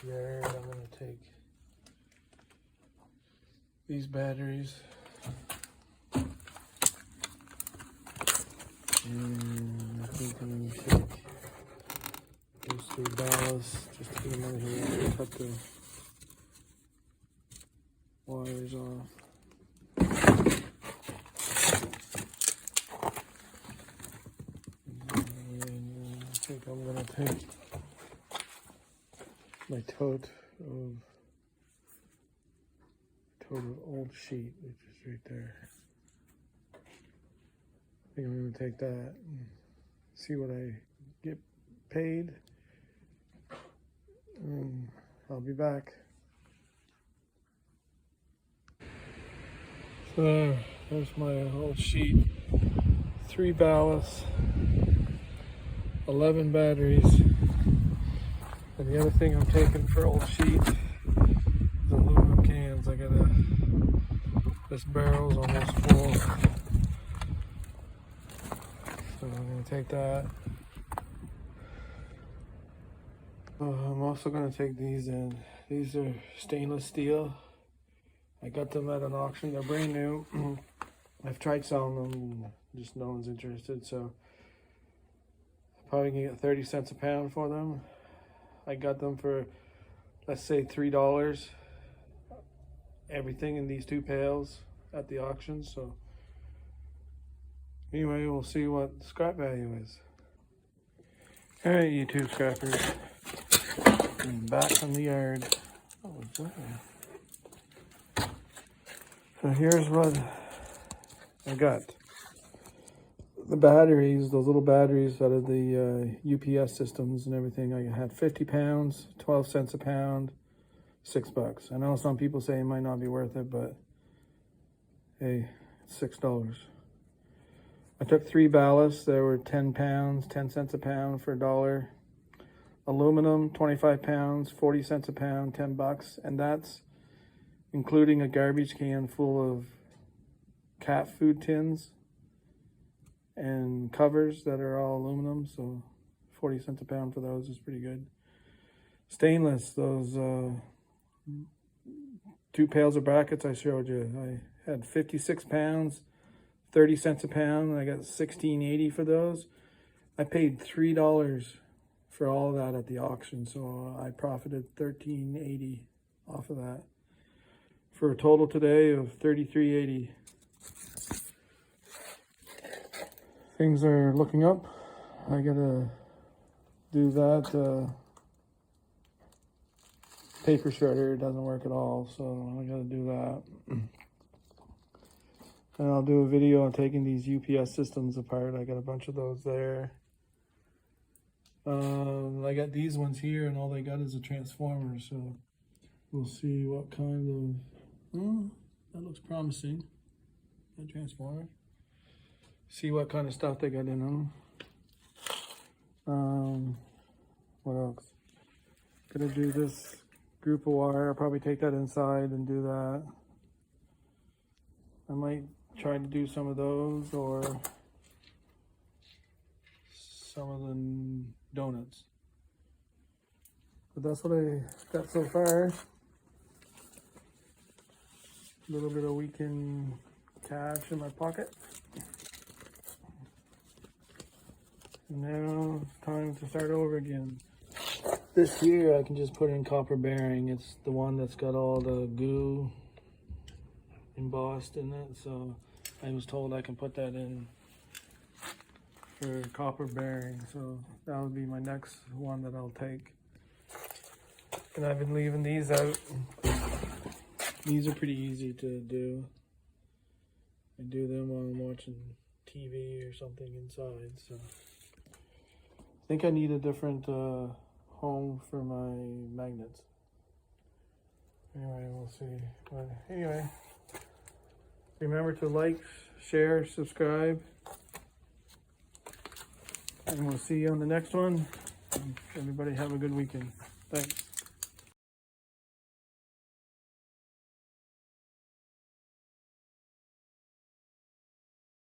yard, I'm going to take these batteries and I think I'm going to take those 3 ballasts just to get them out of here and cut the wires off. And I think I'm going to take my tote of old sheet, which is right there. I think I'm going to take that and see what I get paid, and I'll be back. So there's my old sheet, 3 ballasts, 11 batteries, and the other thing I'm taking for old sheet is aluminum cans. I got this barrel's almost full, so I'm gonna take that. I'm also gonna take these in. These are stainless steel. I got them at an auction. They're brand new. I've tried selling them, just no one's interested, so I'm probably gonna get 30 cents a pound for them. I got them for, let's say, $3. Everything in these 2 pails at the auction. So anyway, we'll see what scrap value is. All right, you two scrappers, I'm back from the yard. What was that? So here's what I got. The batteries, those little batteries out of the UPS systems and everything, I had 50 pounds, 12 cents a pound, $6. I know some people say it might not be worth it, but hey, it's $6. I took 3 ballasts. There were 10 pounds, 10 cents a pound for $1. Aluminum, 25 pounds, 40 cents a pound, $10. And that's including a garbage can full of cat food tins and covers that are all aluminum. So 40 cents a pound for those is pretty good. Stainless, those 2 pails of brackets I showed you. I had 56 pounds, 30 cents a pound, and I got $16.80 for those. I paid $3 for all of that at the auction, so I profited $13.80 off of that, for a total today of $33.80. Things are looking up. I gotta do that. Paper shredder doesn't work at all, so I gotta do that. And I'll do a video on taking these UPS systems apart. I got a bunch of those there. I got these ones here, and all they got is a transformer, so we'll see what kind of, that looks promising, that transformer. See what kind of stuff they got in them. What else? Gonna do this group of wire. I'll probably take that inside and do that. I might try to do some of those, or some of the donuts. But that's what I got so far. A little bit of weekend cash in my pocket. And now it's time to start over again. This here I can just put in copper bearing. It's the one that's got all the goo embossed in it, so I was told I can put that in for copper bearing, so that would be my next one that I'll take. And I've been leaving these out. These are pretty easy to do. I do them while I'm watching TV or something inside, so I think I need a different home for my magnets. Anyway, we'll see. But anyway, remember to like, share, subscribe, and we'll see you on the next one. Everybody have a good weekend. Thanks.